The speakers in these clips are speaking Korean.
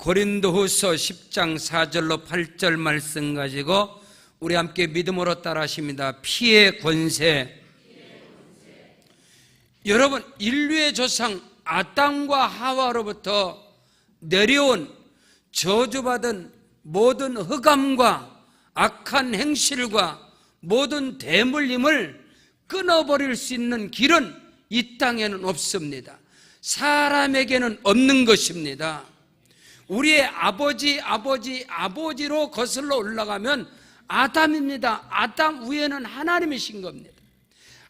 고린도후서 10장 4절로 8절 말씀 가지고 우리 함께 믿음으로 따라하십니다. 피의 권세. 여러분, 인류의 조상 아담과 하와로부터 내려온 저주받은 모든 흑암과 악한 행실과 모든 대물림을 끊어버릴 수 있는 길은 이 땅에는 없습니다. 사람에게는 없는 것입니다. 우리의 아버지로 거슬러 올라가면 아담입니다. 아담 위에는 하나님이신 겁니다.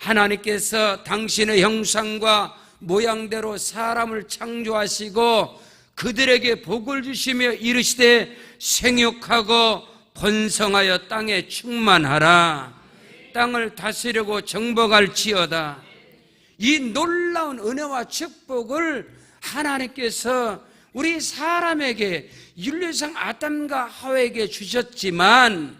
하나님께서 당신의 형상과 모양대로 사람을 창조하시고 그들에게 복을 주시며 이르시되 생육하고 번성하여 땅에 충만하라. 땅을 다스리고 정복할지어다. 이 놀라운 은혜와 축복을 하나님께서 우리 사람에게, 인류상 아담과 하와에게 주셨지만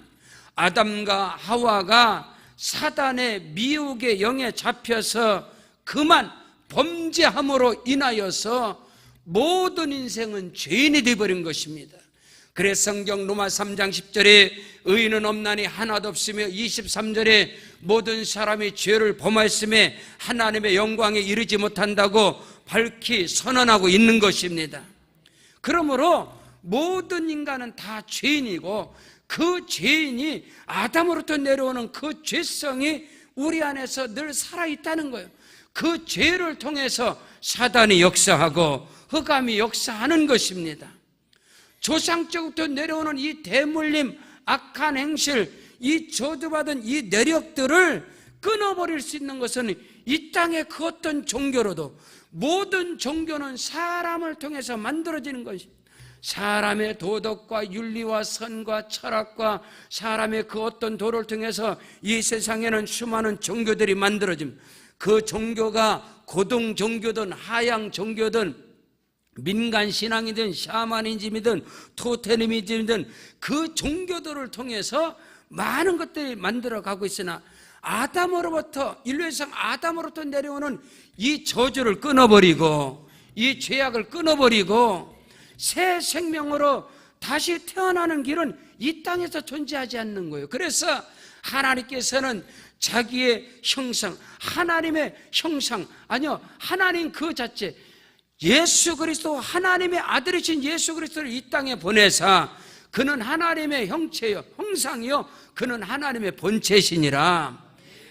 아담과 하와가 사단의 미혹의 영에 잡혀서 그만 범죄함으로 인하여서 모든 인생은 죄인이 되어버린 것입니다. 그래서 성경 로마 3장 10절에 의인은 없나니 하나도 없으며 23절에 모든 사람이 죄를 범하였음에 하나님의 영광에 이르지 못한다고 밝히 선언하고 있는 것입니다. 그러므로 모든 인간은 다 죄인이고 그 죄인이 아담으로부터 내려오는 그 죄성이 우리 안에서 늘 살아있다는 거예요. 그 죄를 통해서 사단이 역사하고 흑암이 역사하는 것입니다. 조상적부터 내려오는 이 대물림, 악한 행실, 이 저주받은 이 내력들을 끊어버릴 수 있는 것은 이 땅의 그 어떤 종교로도, 모든 종교는 사람을 통해서 만들어지는 것입니다. 사람의 도덕과 윤리와 선과 철학과 사람의 그 어떤 도를 통해서 이 세상에는 수많은 종교들이 만들어집니다. 그 종교가 고등 종교든 하향 종교든 민간 신앙이든 샤머니즘이든 토테미즘이든 그 종교들을 통해서 많은 것들이 만들어가고 있으나 아담으로부터, 인류에서 아담으로부터 내려오는 이 저주를 끊어버리고 이 죄악을 끊어버리고 새 생명으로 다시 태어나는 길은 이 땅에서 존재하지 않는 거예요. 그래서 하나님께서는 자기의 형상, 하나님의 형상, 아니요, 하나님 그 자체, 예수 그리스도, 하나님의 아들이신 예수 그리스도를 이 땅에 보내사 그는 하나님의 형체요, 형상이요, 그는 하나님의 본체시니라.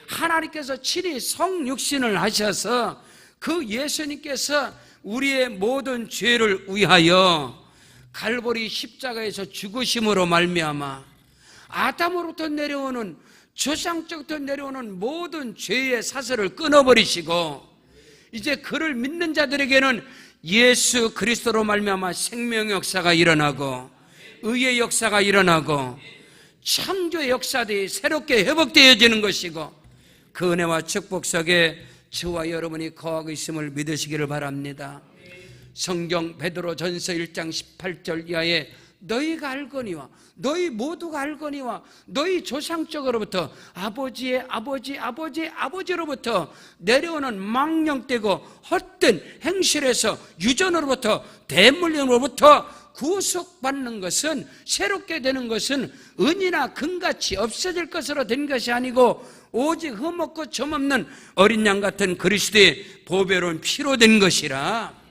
하나님께서 친히 성육신을 하셔서 그 예수님께서 우리의 모든 죄를 위하여 갈보리 십자가에서 죽으심으로 말미암아 아담으로부터 내려오는, 조상적부터 내려오는 모든 죄의 사슬을 끊어버리시고 이제 그를 믿는 자들에게는 예수 그리스도로 말미암아 생명의 역사가 일어나고 의의 역사가 일어나고 창조의 역사들이 새롭게 회복되어지는 것이고 그 은혜와 축복 속에 저와 여러분이 거하고 있음을 믿으시기를 바랍니다. 성경 베드로전서 1장 18절 이하에 너희가 알거니와, 너희 모두가 알거니와, 너희 조상적으로부터 아버지의 아버지로부터 내려오는 망령되고 헛된 행실에서 유전으로부터 대물림으로부터 구속받는 것은, 새롭게 되는 것은 은이나 금같이 없어질 것으로 된 것이 아니고 오직 흠없고 점없는 어린 양 같은 그리스도의 보배로운 피로 된 것이라.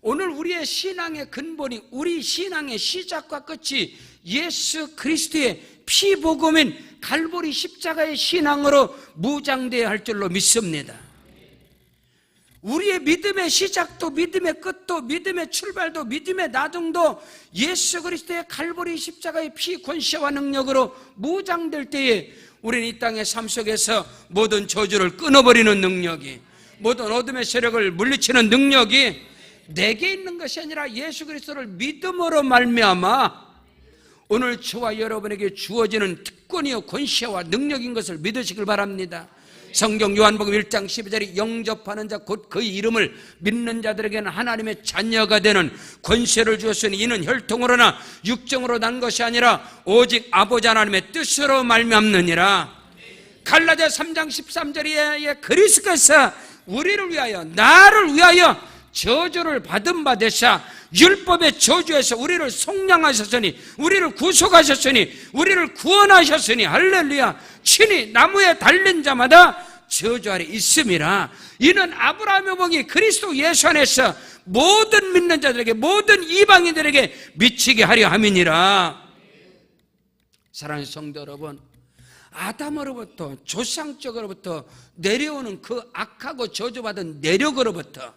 오늘 우리의 신앙의 근본이, 우리 신앙의 시작과 끝이 예수 그리스도의 피복음인 갈보리 십자가의 신앙으로 무장되어야 할 줄로 믿습니다. 우리의 믿음의 시작도, 믿음의 끝도, 믿음의 출발도, 믿음의 나중도 예수 그리스도의 갈보리 십자가의 피 권세와 능력으로 무장될 때에 우리는 이 땅의 삶 속에서 모든 저주를 끊어버리는 능력이, 모든 어둠의 세력을 물리치는 능력이 내게 있는 것이 아니라 예수 그리스도를 믿음으로 말미암아 오늘 저와 여러분에게 주어지는 특권이요 권세와 능력인 것을 믿으시길 바랍니다. 성경 요한복음 1장 12절에 영접하는 자 곧 그의 이름을 믿는 자들에게는 하나님의 자녀가 되는 권세를 주었으니 이는 혈통으로나 육정으로 난 것이 아니라 오직 아버지 하나님의 뜻으로 말미암느니라. 갈라디아 3장 13절에 그리스도께서 우리를 위하여, 나를 위하여 저주를 받은 바 되사 율법의 저주에서 우리를 속량하셨으니, 우리를 구속하셨으니, 우리를 구원하셨으니, 할렐루야. 친히 나무에 달린 자마다 저주 아래 있음이라. 이는 아브라함의 복이 그리스도 예수 안에서 모든 믿는 자들에게, 모든 이방인들에게 미치게 하려 함이니라. 사랑하는 성도 여러분, 아담으로부터, 조상적으로부터 내려오는 그 악하고 저주받은 내력으로부터,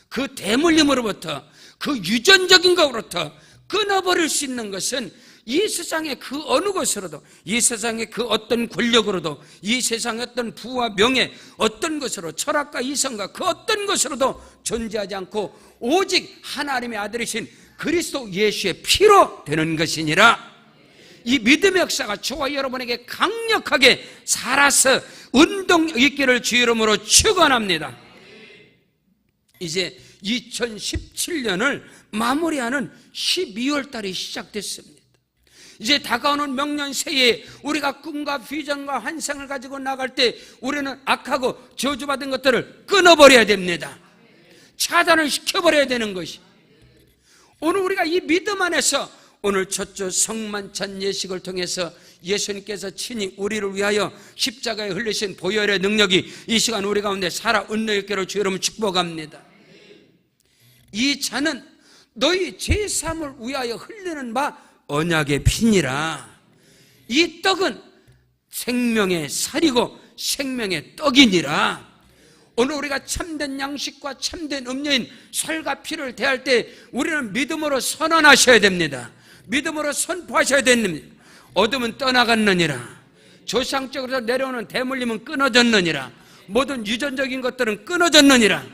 그 대물림으로부터, 그 유전적인 것으로부터 끊어버릴 수 있는 것은 이 세상의 그 어느 것으로도, 이 세상의 그 어떤 권력으로도, 이 세상의 어떤 부와 명예, 어떤 것으로, 철학과 이성과 그 어떤 것으로도 존재하지 않고 오직 하나님의 아들이신 그리스도 예수의 피로 되는 것이니라. 이 믿음의 역사가 저와 여러분에게 강력하게 살아서 운동 있기를 주 이름으로 축원합니다. 이제 2017년을 마무리하는 12월 달이 시작됐습니다. 이제 다가오는 명년 새해에 우리가 꿈과 비전과 환상을 가지고 나갈 때 우리는 악하고 저주받은 것들을 끊어버려야 됩니다. 차단을 시켜버려야 되는 것이, 오늘 우리가 이 믿음 안에서 오늘 첫 주 성만찬 예식을 통해서 예수님께서 친히 우리를 위하여 십자가에 흘리신 보혈의 능력이 이 시간 우리 가운데 살아 은혜있기를 주 여러분 축복합니다. 이 잔은 너희 제3을 위하여 흘리는 바 언약의 피니라. 이 떡은 생명의 살이고 생명의 떡이니라. 오늘 우리가 참된 양식과 참된 음료인 살과 피를 대할 때 우리는 믿음으로 선언하셔야 됩니다. 믿음으로 선포하셔야 됩니다. 어둠은 떠나갔느니라. 조상적으로 내려오는 대물림은 끊어졌느니라. 모든 유전적인 것들은 끊어졌느니라.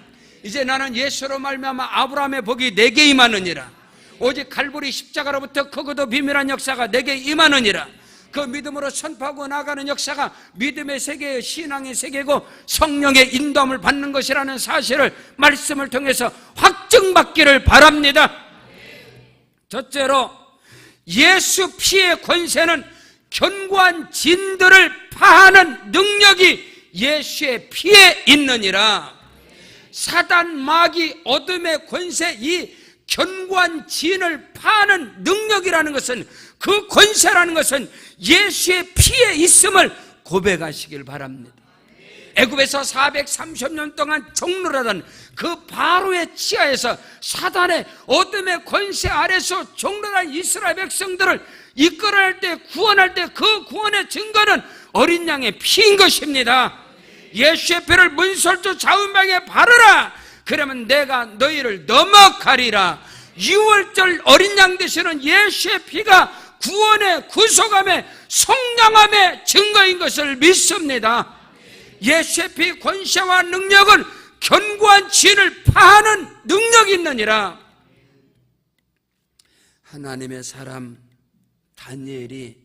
이제 나는 예수로 말미암아 아브라함의 복이 내게 임하느니라. 오직 갈보리 십자가로부터 크고도 비밀한 역사가 내게 임하느니라. 그 믿음으로 선포하고 나가는 역사가 믿음의 세계의 신앙의 세계고 성령의 인도함을 받는 것이라는 사실을 말씀을 통해서 확증받기를 바랍니다. 첫째로, 예수 피의 권세는 견고한 진들을 파하는 능력이 예수의 피에 있느니라. 사단 마귀 어둠의 권세, 이 견고한 진을 파하는 능력이라는 것은, 그 권세라는 것은 예수의 피에 있음을 고백하시길 바랍니다. 애굽에서 430년 동안 종노라던 그 바로의 치하에서 사단의 어둠의 권세 아래서 종노란 이스라엘 백성들을 이끌어낼 때, 구원할 때 그 구원의 증거는 어린 양의 피인 것입니다. 예수의 피를 문설주 좌우방에 바르라. 그러면 내가 너희를 넘어가리라. 6월절 어린 양 되시는 예수의 피가 구원의 구속함의 성량함의 증거인 것을 믿습니다. 예수의 피 권세와 능력은 견고한 진을 파하는 능력이 있느니라. 하나님의 사람 다니엘이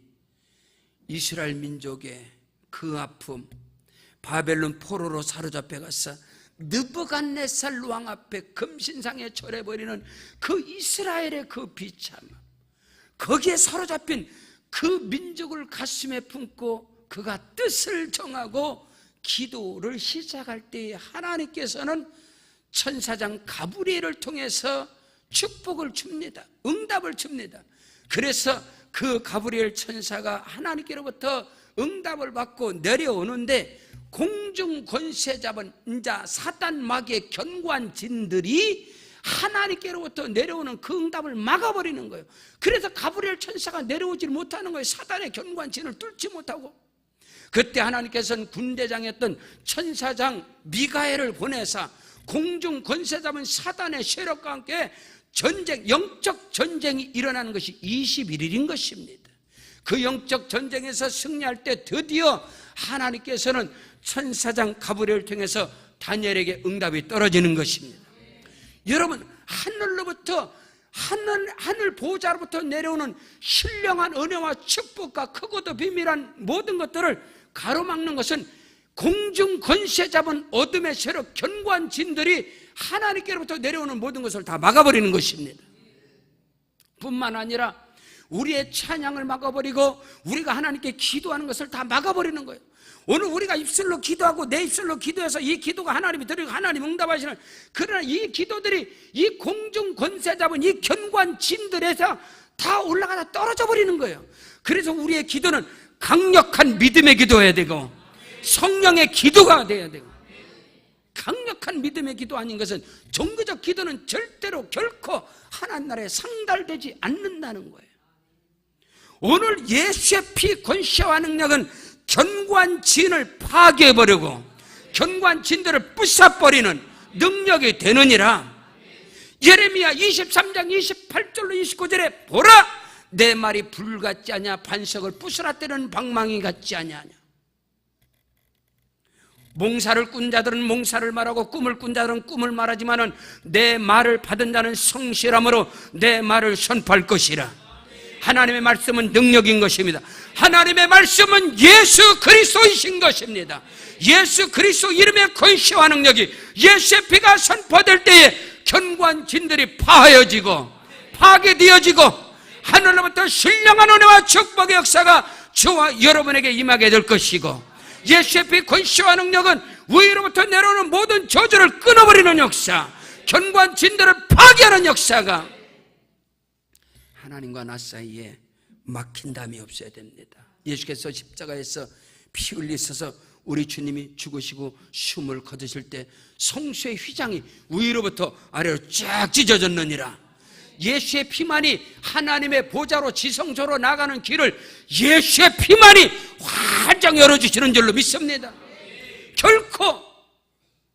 이스라엘 민족의 그 아픔, 바벨론 포로로 사로잡혀 가서 느부갓네살 왕 앞에 금신상에 절해버리는 그 이스라엘의 그 비참, 거기에 사로잡힌 그 민족을 가슴에 품고 그가 뜻을 정하고 기도를 시작할 때에 하나님께서는 천사장 가브리엘을 통해서 축복을 줍니다. 응답을 줍니다. 그래서 그 가브리엘 천사가 하나님께로부터 응답을 받고 내려오는데, 공중 권세 잡은 인자 사단 마귀의 견고한 진들이 하나님께로부터 내려오는 그 응답을 막아버리는 거예요. 그래서 가브리엘 천사가 내려오지 못하는 거예요. 사단의 견고한 진을 뚫지 못하고. 그때 하나님께서는 군대장이었던 천사장 미가엘을 보내사 공중 권세 잡은 사단의 세력과 함께 전쟁, 영적 전쟁이 일어나는 것이 21일인 것입니다. 그 영적 전쟁에서 승리할 때 드디어 하나님께서는 천사장 가브리엘을 통해서 다니엘에게 응답이 떨어지는 것입니다. 여러분, 하늘로부터 하늘 보호자로부터 내려오는 신령한 은혜와 축복과 크고도 비밀한 모든 것들을 가로막는 것은 공중 권세 잡은 어둠의 세력, 견고한 진들이 하나님께로부터 내려오는 모든 것을 다 막아버리는 것입니다. 뿐만 아니라 우리의 찬양을 막아버리고 우리가 하나님께 기도하는 것을 다 막아버리는 거예요. 오늘 우리가 입술로 기도하고 내 입술로 기도해서 이 기도가 하나님이 들으고 하나님 응답하시는, 그러나 이 기도들이 이 공중 권세 잡은 이 견고한 진들에서 다 올라가다 떨어져 버리는 거예요. 그래서 우리의 기도는 강력한 믿음의 기도해야 되고 성령의 기도가 돼야 되고, 강력한 믿음의 기도 아닌 것은 종교적 기도는 절대로 결코 하나님 나라에 상달되지 않는다는 거예요. 오늘 예수의 피 권세와 능력은 견고한 진을 파괴해버리고 견고한 진들을 부숴버리는 능력이 되느니라. 예레미야 23장 28절로 29절에 보라, 내 말이 불 같지 아냐, 반석을 부수라 때리는 방망이 같지 아냐하냐. 몽사를 꾼 자들은 몽사를 말하고 꿈을 꾼 자들은 꿈을 말하지만은 내 말을 받은 자는 성실함으로 내 말을 선포할 것이라. 하나님의 말씀은 능력인 것입니다. 하나님의 말씀은 예수 그리스도이신 것입니다. 예수 그리스도 이름의 권세와 능력이, 예수의 피가 선포될 때에 견고한 진들이 파하여지고 파괴되어지고 하늘로부터 신령한 은혜와 축복의 역사가 저와 여러분에게 임하게 될 것이고, 예수의 피 권세와 능력은 위로부터 내려오는 모든 저주를 끊어버리는 역사, 견고한 진들을 파괴하는 역사가 하나님과 나 사이에 막힌 담이 없어야 됩니다. 예수께서 십자가에서 피 흘리셔서 우리 주님이 죽으시고 숨을 거두실 때 성수의 휘장이 위로부터 아래로 쫙 찢어졌느니라. 예수의 피만이 하나님의 보좌로 지성소로 나가는 길을 예수의 피만이 활짝 열어주시는 줄로 믿습니다. 결코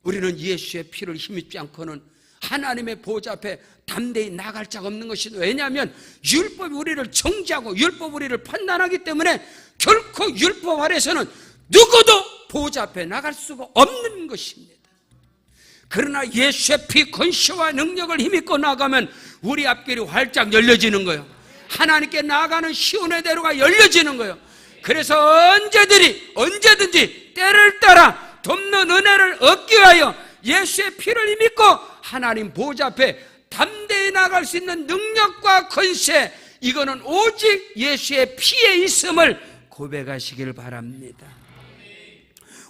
우리는 예수의 피를 힘입지 않고는 하나님의 보좌 앞에 담대히 나갈 자가 없는 것이다. 왜냐하면 율법이 우리를 정죄하고 율법이 우리를 판단하기 때문에 결코 율법 아래서는 누구도 보좌 앞에 나갈 수가 없는 것입니다. 그러나 예수의 피 권세와 능력을 힘입고 나가면 우리 앞길이 활짝 열려지는 거예요. 하나님께 나아가는 시온의 대로가 열려지는 거예요. 그래서 언제든지 때를 따라 돕는 은혜를 얻기 위하여 예수의 피를 힘입고 하나님 보좌 앞에 담대히 나갈 수 있는 능력과 권세, 이거는 오직 예수의 피에 있음을 고백하시길 바랍니다.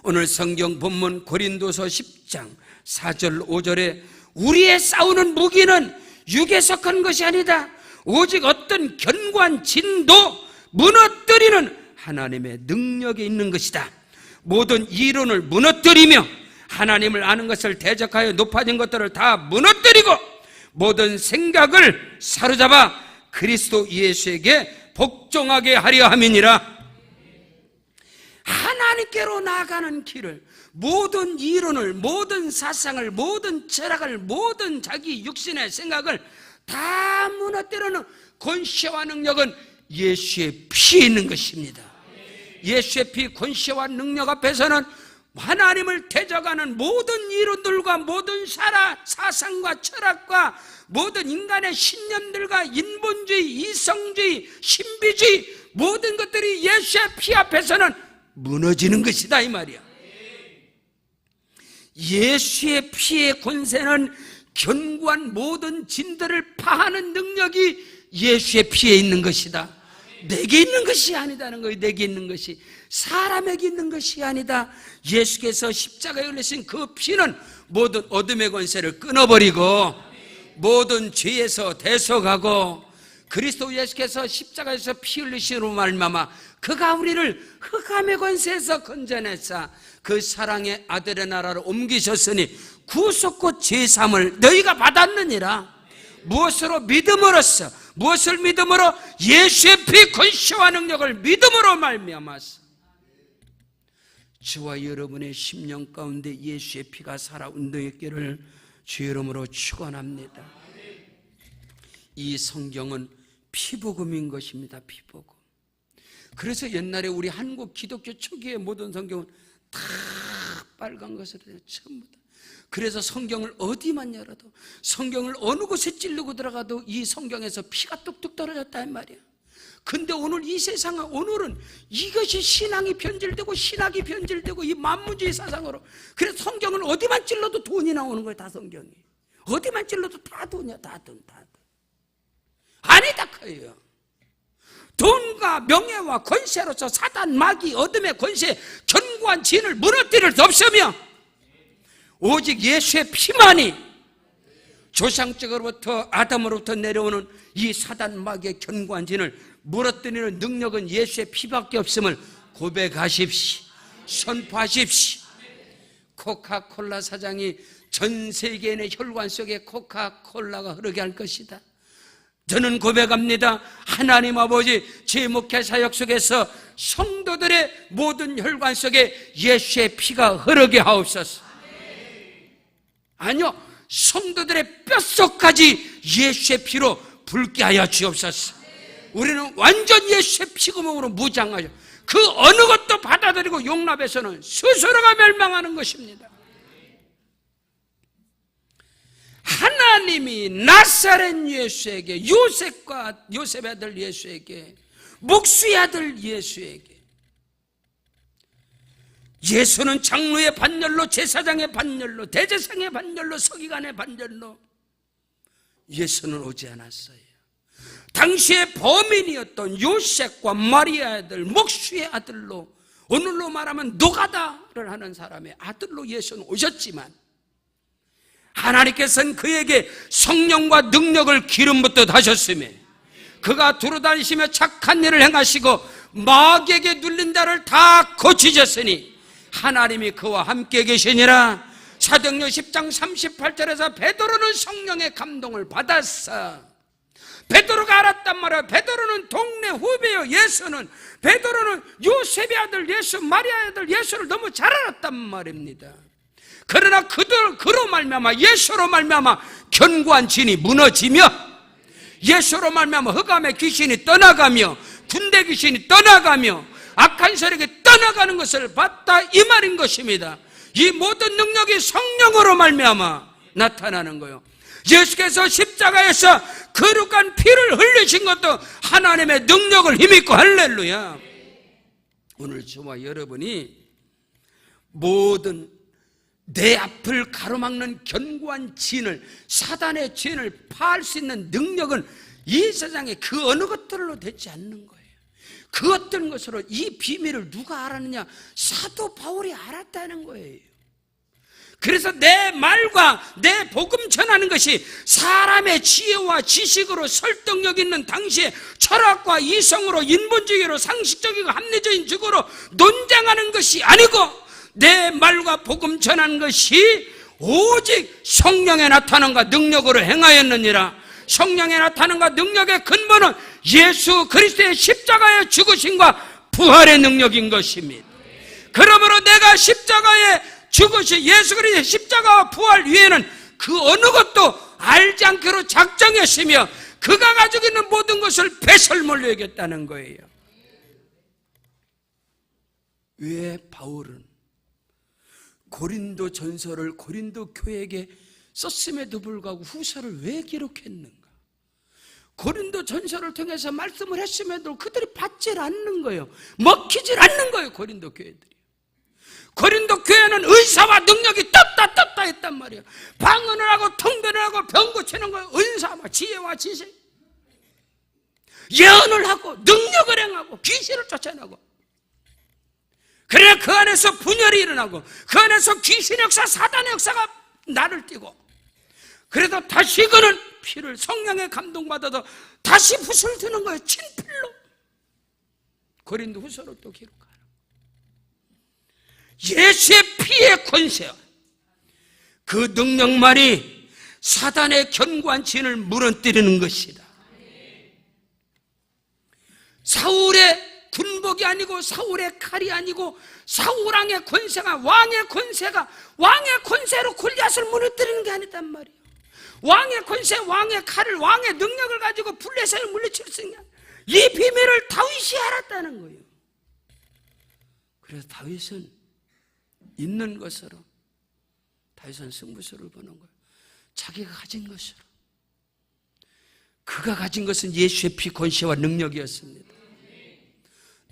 오늘 성경 본문 고린도서 10장 4절 5절에 우리의 싸우는 무기는 육에 속한 것이 아니다. 오직 어떤 견고한 진도 무너뜨리는 하나님의 능력이 있는 것이다. 모든 이론을 무너뜨리며 하나님을 아는 것을 대적하여 높아진 것들을 다 무너뜨리고 모든 생각을 사로잡아 그리스도 예수에게 복종하게 하려 함이니라. 하나님께로 나아가는 길을, 모든 이론을, 모든 사상을, 모든 철학을, 모든 자기 육신의 생각을 다 무너뜨리는 권세와 능력은 예수의 피에 있는 것입니다. 예수의 피 권세와 능력 앞에서는 하나님을 대적하는 모든 이론들과 모든 사상과 철학과 모든 인간의 신념들과 인본주의, 이성주의, 신비주의, 모든 것들이 예수의 피 앞에서는 무너지는 것이다 이 말이야. 예수의 피의 권세는 견고한 모든 진들을 파하는 능력이 예수의 피에 있는 것이다. 내게 있는 것이 아니다는 거예요. 내게 있는 것이 사람에게 있는 것이 아니다. 예수께서 십자가에 흘리신 그 피는 모든 어둠의 권세를 끊어버리고 모든 죄에서 대속하고 그리스도 예수께서 십자가에서 피 흘리시로 말미암아 그가 우리를 흑암의 권세에서 건져내사 그 사랑의 아들의 나라로 옮기셨으니 구속과 제사함을 너희가 받았느니라. 무엇으로? 믿음으로써. 무엇을 믿음으로? 예수의 피 권세와 능력을 믿음으로 말미암아서 저와 여러분의 심령 가운데 예수의 피가 살아 운동했기를 주 이름으로 축원합니다. 이 성경은 피복음인 것입니다. 피복음. 그래서 옛날에 우리 한국 기독교 초기의 모든 성경은 다 빨간 것으로 돼요. 전부 다. 그래서 성경을 어디만 열어도, 성경을 어느 곳에 찌르고 들어가도 이 성경에서 피가 뚝뚝 떨어졌단 말이야. 근데 오늘 이 세상은, 오늘은 이것이 신앙이 변질되고 신학이 변질되고 이 만무주의 사상으로, 그래서 성경을 어디만 찔러도 돈이 나오는 거예요. 다 성경이. 어디만 찔러도 다 돈이야. 다 돈. 아니다 커요. 돈과 명예와 권세로서 사단, 마귀, 어둠의 권세, 견고한 견고한 진을 무너뜨릴 수 없으며 오직 예수의 피만이 조상적으로부터 아담으로부터 내려오는 이 사단 마귀의 견고한 진을 무너뜨리는 능력은 예수의 피밖에 없음을 고백하십시오. 선포하십시오. 코카콜라 사장이 전 세계인의 혈관 속에 코카콜라가 흐르게 할 것이다. 저는 고백합니다. 하나님 아버지, 제 목회 사역 속에서 성도들의 모든 혈관 속에 예수의 피가 흐르게 하옵소서. 아니요, 성도들의 뼛속까지 예수의 피로 붉게 하여 주옵소서. 우리는 완전 예수의 피구멍으로 무장하여 그 어느 것도 받아들이고 용납해서는 스스로가 멸망하는 것입니다. 하나님이 나사렛 예수에게, 요셉의 아들 예수에게, 목수의 아들 예수에게, 예수는 장로의 반열로, 제사장의 반열로, 대제사장의 반열로, 서기관의 반열로 예수는 오지 않았어요. 당시의 범인이었던 요셉과 마리아의 아들, 목수의 아들로, 오늘로 말하면 노가다를 하는 사람의 아들로 예수는 오셨지만 하나님께서는 그에게 성령과 능력을 기름 붓듯 하셨으며 그가 두루다니시며 착한 일을 행하시고 마귀에게 눌린 자를 다 고치셨으니 하나님이 그와 함께 계시니라. 사도행전 10장 38절에서 베드로는 성령의 감동을 받았어. 베드로가 알았단 말이야. 베드로는 동네 후배요. 예수는, 베드로는 요셉의 아들 예수, 마리아의 아들 예수를 너무 잘 알았단 말입니다. 그러나 그로 말미암아, 예수로 말미암아 견고한 진이 무너지며 예수로 말미암아 흑암의 귀신이 떠나가며 군대 귀신이 떠나가며 악한 세력이 떠나가는 것을 봤다, 이 말인 것입니다. 이 모든 능력이 성령으로 말미암아 나타나는 거예요. 예수께서 십자가에서 거룩한 피를 흘리신 것도 하나님의 능력을 힘입고, 할렐루야. 오늘 저와 여러분이 모든 내 앞을 가로막는 견고한 진을, 사단의 진을 파할 수 있는 능력은 이 세상에 그 어느 것들로 되지 않는 거예요. 그 어떤 것으로 이 비밀을 누가 알았느냐? 사도 바울이 알았다는 거예요. 그래서 내 말과 내 복음 전하는 것이 사람의 지혜와 지식으로 설득력 있는 당시의 철학과 이성으로, 인본주의로, 상식적이고 합리적인 적으로 논쟁하는 것이 아니고 내 말과 복음 전하는 것이 오직 성령의 나타남과 능력으로 행하였느니라. 성령의 나타남과 능력의 근본은 예수 그리스도의 십자가의 죽으심과 부활의 능력인 것입니다. 그러므로 내가 십자가에 죽으신 예수 그리스도의 십자가와 부활 위에는 그 어느 것도 알지 않기로 작정했으며 그가 가지고 있는 모든 것을 배설물로 여겼다는 거예요. 왜 바울은 고린도 전서를 고린도 교회에게 썼음에도 불구하고 후서를 왜 기록했는가? 고린도 전서를 통해서 말씀을 했음에도 그들이 받질 않는 거예요. 먹히질 않는 거예요, 고린도 교회들이. 고린도 교회는 은사와 능력이 떴다 했단 말이에요. 방언을 하고 통변을 하고 병 고치는 거예요. 은사와 지혜와 지식, 예언을 하고 능력을 행하고 귀신을 쫓아내고, 그래야 그 안에서 분열이 일어나고 그 안에서 귀신의 역사, 사단의 역사가 나를 띄고, 그래서 다시 그는 피를 성령의 감동받아서 다시 붓을 드는 거예요. 친필로. 고린도 후서로 또 기록하라. 예수의 피의 권세와 그 능력만이 사단의 견고한 진을 무너뜨리는 것이다. 사울의 군복이 아니고 사울의 칼이 아니고 사울왕의 권세가, 왕의 권세로 골리앗을 무너뜨리는 게 아니단 말이에요. 왕의 권세, 왕의 칼을, 왕의 능력을 가지고 블레셋을 물리칠 수 있는 이 비밀을 다윗이 알았다는 거예요. 그래서 다윗은 있는 것으로, 다윗은 승부수를 보는 거예요. 자기가 가진 것으로. 그가 가진 것은 예수의 피 권세와 능력이었습니다.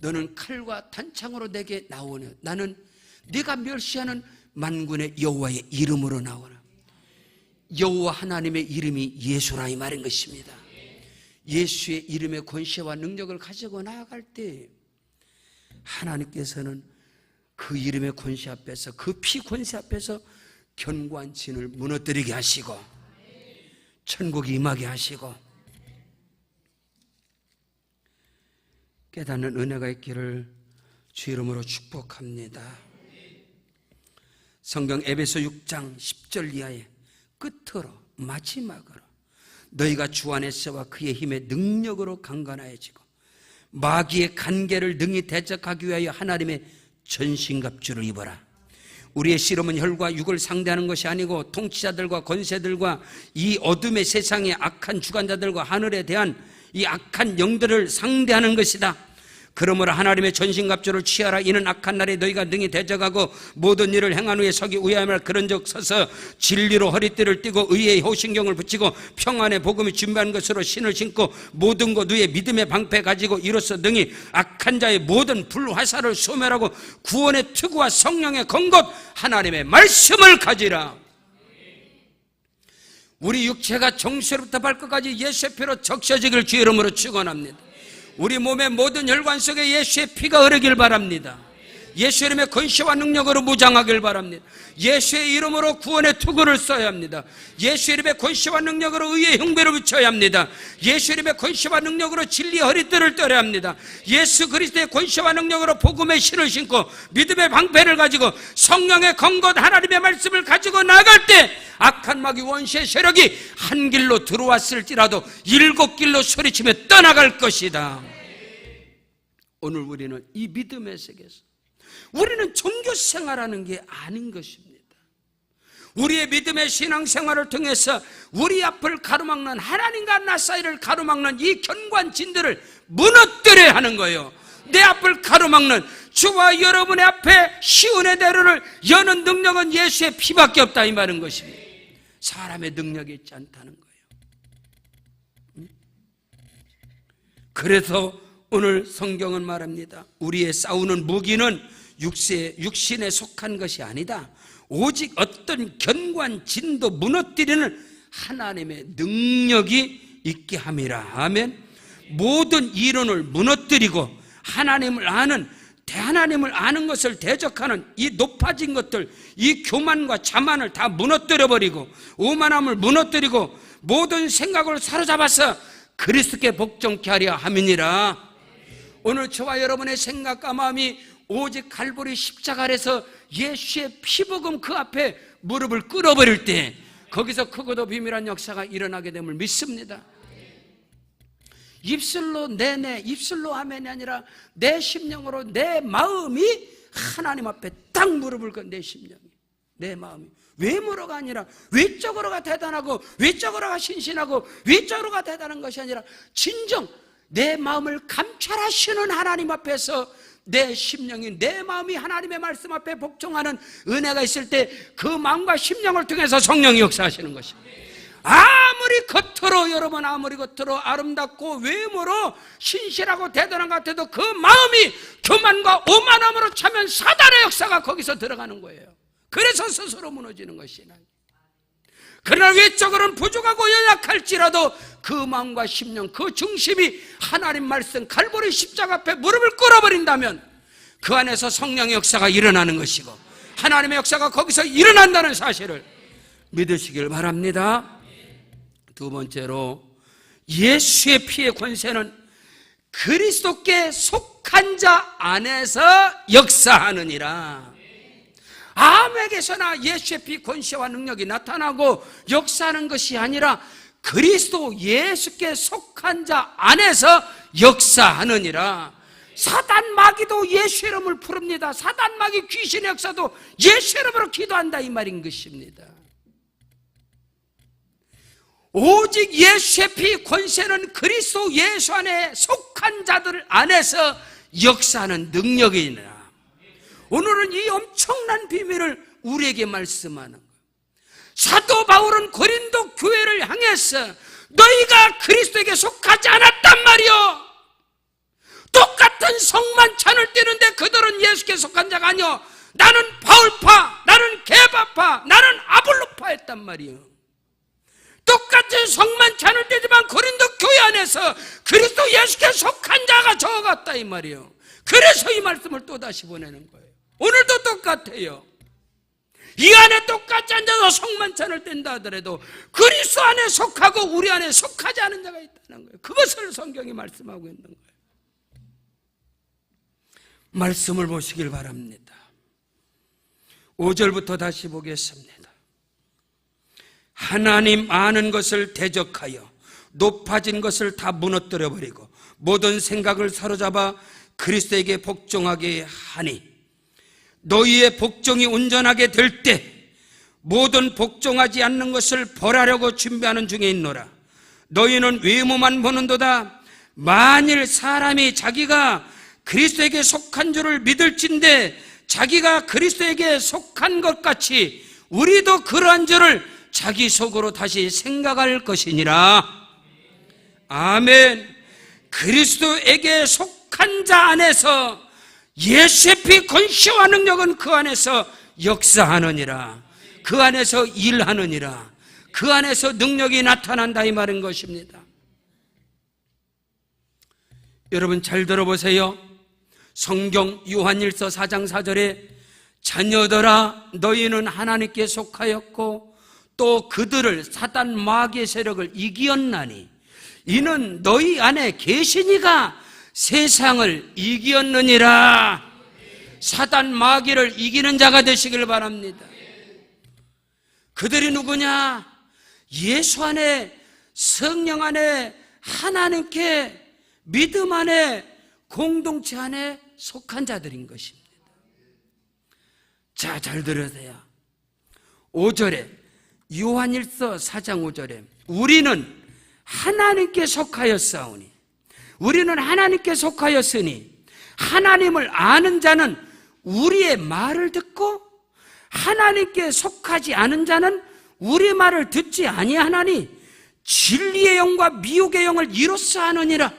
너는 칼과 단창으로 내게 나오냐? 나는 네가 멸시하는 만군의 여호와의 이름으로 나오나. 여호와 하나님의 이름이 예수라, 이 말인 것입니다. 예수의 이름의 권세와 능력을 가지고 나아갈 때 하나님께서는 그 이름의 권세 앞에서, 그 피 권세 앞에서 견고한 진을 무너뜨리게 하시고 천국이 임하게 하시고 깨닫는 은혜가 있기를 주 이름으로 축복합니다. 성경 에베소 6장 10절 이하에 끝으로 마지막으로 너희가 주 안에서와 그의 힘의 능력으로 강건하여지고 마귀의 간계를 능히 대적하기 위하여 하나님의 전신갑주를 입어라. 우리의 씨름은 혈과 육을 상대하는 것이 아니고 통치자들과 권세들과 이 어둠의 세상의 악한 주관자들과 하늘에 대한 이 악한 영들을 상대하는 것이다. 그러므로 하나님의 전신갑주를 취하라. 이는 악한 날에 너희가 능히 대적하고 모든 일을 행한 후에 서기 위하여 그런 적 서서 진리로 허리띠를 띠고 의의 호신경을 붙이고 평안의 복음이 준비한 것으로 신을 신고 모든 것 위에 믿음의 방패 가지고 이로써 능히 악한 자의 모든 불화살을 소멸하고 구원의 투구와 성령의 건것 하나님의 말씀을 가지라. 우리 육체가 정수로부터 발끝까지 예수의 피로 적셔지길 주 이름으로 축원합니다. 우리 몸의 모든 혈관 속에 예수의 피가 흐르길 바랍니다. 예수 이름의 권세와 능력으로 무장하길 바랍니다. 예수의 이름으로 구원의 투구를 써야 합니다. 예수 이름의 권세와 능력으로 의의 흉배를 붙여야 합니다. 예수 이름의 권세와 능력으로 진리의 허리띠를 떨어야 합니다. 예수 그리스도의 권세와 능력으로 복음의 신을 신고 믿음의 방패를 가지고 성령의 건것 하나님의 말씀을 가지고 나갈 때 악한 마귀 원수의 세력이 한 길로 들어왔을지라도 7길로 소리치며 떠나갈 것이다. 오늘 우리는 이 믿음의 세계에서 우리는 종교 생활하는 게 아닌 것입니다. 우리의 믿음의 신앙생활을 통해서 우리 앞을 가로막는 하나님과 나 사이를 가로막는 이 견고한 진들을 무너뜨려야 하는 거예요. 내 앞을 가로막는 주와 여러분의 앞에 시온의 대로를 여는 능력은 예수의 피밖에 없다 이 말인 것입니다. 사람의 능력이 있지 않다는 거예요. 그래서 오늘 성경은 말합니다. 우리의 싸우는 무기는 육신에 속한 것이 아니다. 오직 어떤 견고한 진도 무너뜨리는 하나님의 능력이 있게 함이라. 아멘. 모든 이론을 무너뜨리고 하나님을 아는 대하나님을 아는 것을 대적하는 이 높아진 것들, 이 교만과 자만을 다 무너뜨려버리고 오만함을 무너뜨리고 모든 생각을 사로잡아서 그리스도께 복종케 하려 함이니라. 오늘 저와 여러분의 생각과 마음이 오직 갈보리 십자가 아래서 예수의 피복음 그 앞에 무릎을 꿇어버릴 때 거기서 크고도 비밀한 역사가 일어나게 됨을 믿습니다. 입술로 네네, 입술로 아멘이 아니라 내 심령으로 내 마음이 하나님 앞에 딱 무릎을 꿇은 내 심령이, 내 마음이 외모로가 아니라 외적으로가 대단하고 외적으로가 신신하고 외적으로가 대단한 것이 아니라 진정 내 마음을 감찰하시는 하나님 앞에서 내 심령이, 내 마음이 하나님의 말씀 앞에 복종하는 은혜가 있을 때 그 마음과 심령을 통해서 성령이 역사하시는 것입니다. 아무리 겉으로, 여러분 아무리 겉으로 아름답고 외모로 신실하고 대단한 것 같아도 그 마음이 교만과 오만함으로 차면 사단의 역사가 거기서 들어가는 거예요. 그래서 스스로 무너지는 것이나. 그러나 외적으로는 부족하고 연약할지라도 그 마음과 심령, 그 중심이 하나님 말씀 갈보리 십자가 앞에 무릎을 꿇어버린다면 그 안에서 성령의 역사가 일어나는 것이고 하나님의 역사가 거기서 일어난다는 사실을 믿으시길 바랍니다. 두 번째로 예수의 피의 권세는 그리스도께 속한 자 안에서 역사하느니라. 아무에게서나 예수의 피 권세와 능력이 나타나고 역사하는 것이 아니라 그리스도 예수께 속한 자 안에서 역사하느니라. 사단 마귀도 예수 이름을 부릅니다. 사단 마귀 귀신의 역사도 예수 이름으로 기도한다 이 말인 것입니다. 오직 예수의 피 권세는 그리스도 예수 안에 속한 자들 안에서 역사하는 능력이니라. 오늘은 이 엄청난 비밀을 우리에게 말씀하는 거예요. 사도 바울은 고린도 교회를 향해서 너희가 그리스도에게 속하지 않았단 말이요, 똑같은 성만 찬을 띠는데 그들은 예수께 속한 자가 아니요 나는 바울파, 나는 게바파, 나는 아볼로파 했단 말이요. 똑같은 성만 찬을 띠지만 고린도 교회 안에서 그리스도 예수께 속한 자가 적었다 이 말이요. 그래서 이 말씀을 또다시 보내는 거예요. 오늘도 똑같아요. 이 안에 똑같이 앉아서 성만찬을 뗀다 하더라도 그리스도 안에 속하고 우리 안에 속하지 않은 자가 있다는 거예요. 그것을 성경이 말씀하고 있는 거예요. 말씀을 보시길 바랍니다. 5절부터 다시 보겠습니다. 하나님 아는 것을 대적하여 높아진 것을 다 무너뜨려 버리고 모든 생각을 사로잡아 그리스도에게 복종하게 하니 너희의 복종이 온전하게 될 때 모든 복종하지 않는 것을 벌하려고 준비하는 중에 있노라. 너희는 외모만 보는도다. 만일 사람이 자기가 그리스도에게 속한 줄을 믿을진대 자기가 그리스도에게 속한 것 같이 우리도 그러한 줄을 자기 속으로 다시 생각할 것이니라. 아멘. 그리스도에게 속한 자 안에서 예수의 피 권세와 능력은 그 안에서 역사하느니라. 그 안에서 일하느니라. 그 안에서 능력이 나타난다 이 말인 것입니다. 여러분 잘 들어보세요. 성경 요한일서 4장 4절에 자녀들아 너희는 하나님께 속하였고 또 그들을 사단 마귀의 세력을 이기었나니 이는 너희 안에 계시니가 세상을 이기었느니라. 사단 마귀를 이기는 자가 되시길 바랍니다. 그들이 누구냐? 예수 안에, 성령 안에, 하나님께, 믿음 안에, 공동체 안에 속한 자들인 것입니다. 자, 잘 들으세요. 5절에 요한일서 4장 5절에 우리는 하나님께 속하였사오니 우리는 하나님께 속하였으니 하나님을 아는 자는 우리의 말을 듣고 하나님께 속하지 않은 자는 우리 말을 듣지 아니하나니 진리의 영과 미혹의 영을 이로써 하느니라.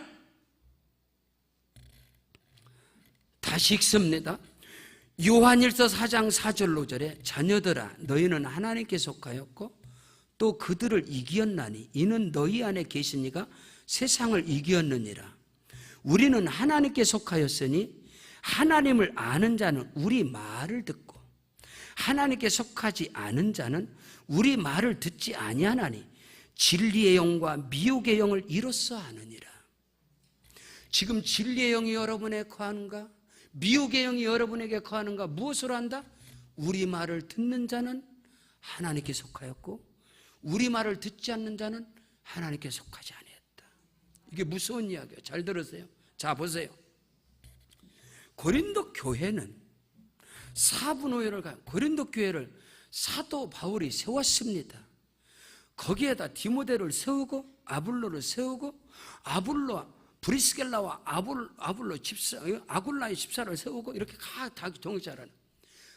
다시 읽습니다. 요한일서 4장 4절 5절에 자녀들아 너희는 하나님께 속하였고 또 그들을 이기었나니 이는 너희 안에 계시니가 세상을 이기었느니라. 우리는 하나님께 속하였으니 하나님을 아는 자는 우리 말을 듣고 하나님께 속하지 않은 자는 우리 말을 듣지 아니하나니 진리의 영과 미혹의 영을 이로써 하느니라. 지금 진리의 영이 여러분에 거하는가? 미혹의 영이 여러분에게 거하는가? 무엇으로 한다? 우리 말을 듣는 자는 하나님께 속하였고 우리 말을 듣지 않는 자는 하나님께 속하지 아니했다. 이게 무서운 이야기예요. 잘 들으세요. 자 보세요. 고린도 교회는 사분오회를 간 고린도 교회를 사도 바울이 세웠습니다. 거기에다 디모데를 세우고 아블로를 세우고 아블로 브리스겔라와 아블로 집사 아굴라의 집사를 세우고 이렇게 다 동의자라는.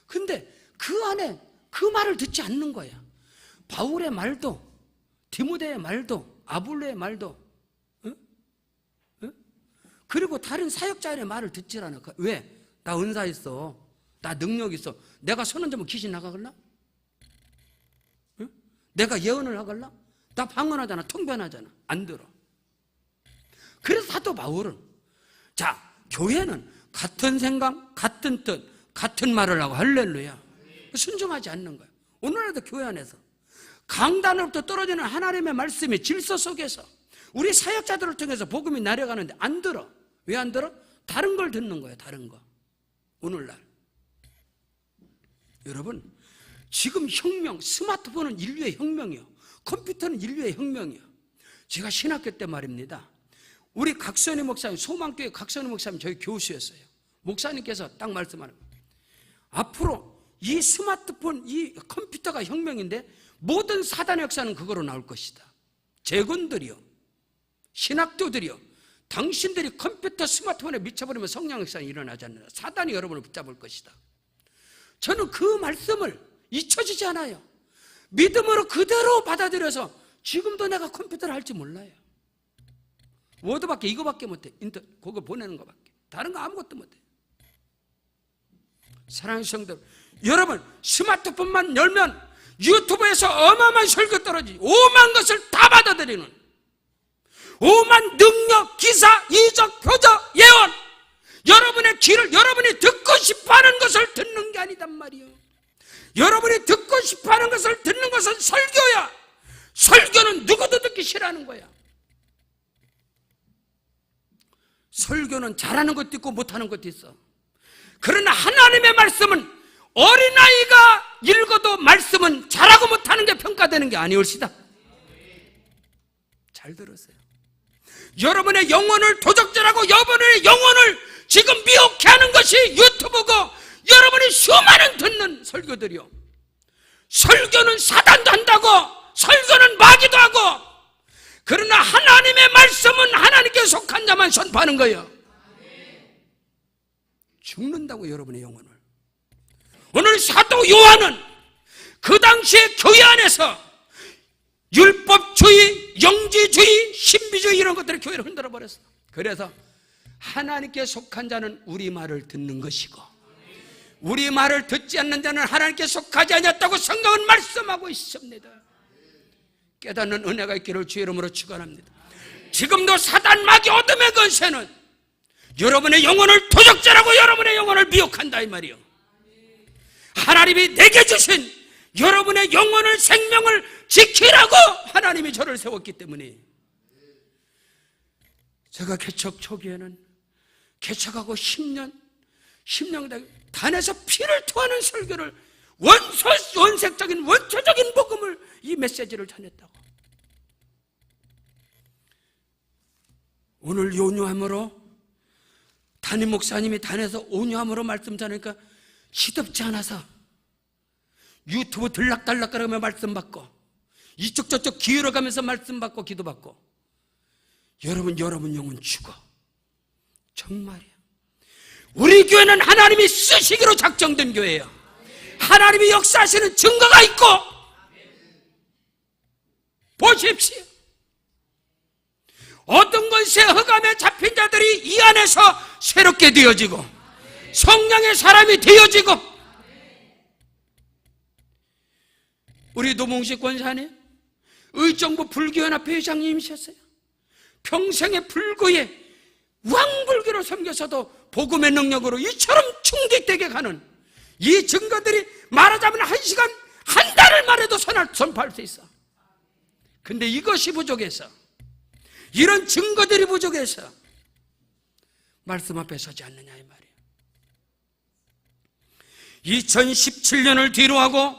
근데 그 안에 그 말을 듣지 않는 거야. 바울의 말도 디모데의 말도 아블로의 말도 그리고 다른 사역자의 말을 듣질 않아. 왜? 나 은사 있어. 나 능력 있어. 내가 손 얹으면 귀신 나가걸라? 응? 내가 예언을 하걸라? 나 방언하잖아. 통변하잖아. 안 들어. 그래서 사도 바울은 자 교회는 같은 생각, 같은 뜻, 같은 말을 하고 할렐루야. 순종하지 않는 거야. 오늘날도 교회 안에서 강단으로부터 떨어지는 하나님의 말씀의 질서 속에서 우리 사역자들을 통해서 복음이 내려가는데 안 들어. 왜 안 들어? 다른 걸 듣는 거예요. 다른 거. 오늘날 여러분 지금 혁명, 스마트폰은 인류의 혁명이요, 컴퓨터는 인류의 혁명이요. 제가 신학교 때 말입니다. 우리 각선희 목사님, 소망교회 각선희 목사님 저희 교수였어요. 목사님께서 딱 말씀하는 거예요. 앞으로 이 스마트폰, 이 컴퓨터가 혁명인데 모든 사단의 역사는 그거로 나올 것이다. 재건들이요, 신학도들이요, 당신들이 컴퓨터 스마트폰에 미쳐버리면 성령 역사는 일어나지 않는다. 사단이 여러분을 붙잡을 것이다. 저는 그 말씀을 잊혀지지 않아요. 믿음으로 그대로 받아들여서 지금도 내가 컴퓨터를 할지 몰라요. 워드밖에 이거밖에 못해. 그거 보내는 거밖에. 다른 거 아무것도 못해. 사랑하는 성도들, 여러분 스마트폰만 열면 유튜브에서 어마어마한 설교 떨어지지. 오만 것을 다 받아들이는, 오만 능력, 기사, 이적, 표적, 예언, 여러분의 귀를 여러분이 듣고 싶어하는 것을 듣는 말이요. 여러분이 듣고 싶어하는 것을 듣는 것은 설교야. 설교는 누구도 듣기 싫어하는 거야. 설교는 잘하는 것도 있고 못하는 것도 있어. 그러나 하나님의 말씀은 어린아이가 읽어도 말씀은 잘하고 못하는 게 평가되는 게 아니올시다. 잘 들으세요. 여러분의 영혼을 도적질하고 여러분의 영혼을 지금 미혹해 하는 것이 유튜브고 여러분이 수많은 듣는 설교들이요. 설교는 사단도 한다고, 설교는 마귀도 하고, 그러나 하나님의 말씀은 하나님께 속한 자만 선포하는 거예요. 죽는다고 여러분의 영혼을. 오늘 사도 요한은 그 당시에 교회 안에서 율법주의, 영지주의, 신비주의 이런 것들이 교회를 흔들어 버렸어. 그래서 하나님께 속한 자는 우리 말을 듣는 것이고 우리 말을 듣지 않는 자는 하나님께 속하지 않았다고 성경은 말씀하고 있습니다. 깨닫는 은혜가 있기를 주의 이름으로 축원합니다. 지금도 사단 마귀 어둠의 권세는 여러분의 영혼을 도적질하고 여러분의 영혼을 미혹한다 이 말이요. 하나님이 내게 주신 여러분의 영혼을, 생명을 지키라고 하나님이 저를 세웠기 때문에 제가 개척 초기에는 개척하고 10년 단에서 피를 토하는 설교를 원색적인 원초적인 복음을 이 메시지를 전했다고. 오늘 온유함으로 담임 목사님이 단에서 온유함으로 말씀 전하니까 시덥지 않아서 유튜브 들락달락거리며 말씀 받고 이쪽 저쪽 기울어가면서 말씀 받고 기도 받고 여러분 영혼 죽어. 정말이야. 우리 교회는 하나님이 쓰시기로 작정된 교회예요. 하나님이 역사하시는 증거가 있고 보십시오. 어떤 것에 흑암에 잡힌 자들이 이 안에서 새롭게 되어지고 성령의 사람이 되어지고 우리 노몽식 권사님 의정부 불교연합회 회장님이셨어요. 평생의 불교에 왕불교로 섬겨서도 복음의 능력으로 이처럼 충격되게 가는 이 증거들이 말하자면 1시간 한 달을 말해도 선포할 수 있어. 근데 이것이 부족해서 이런 증거들이 부족해서 말씀 앞에 서지 않느냐 이 말이에요. 2017년을 뒤로 하고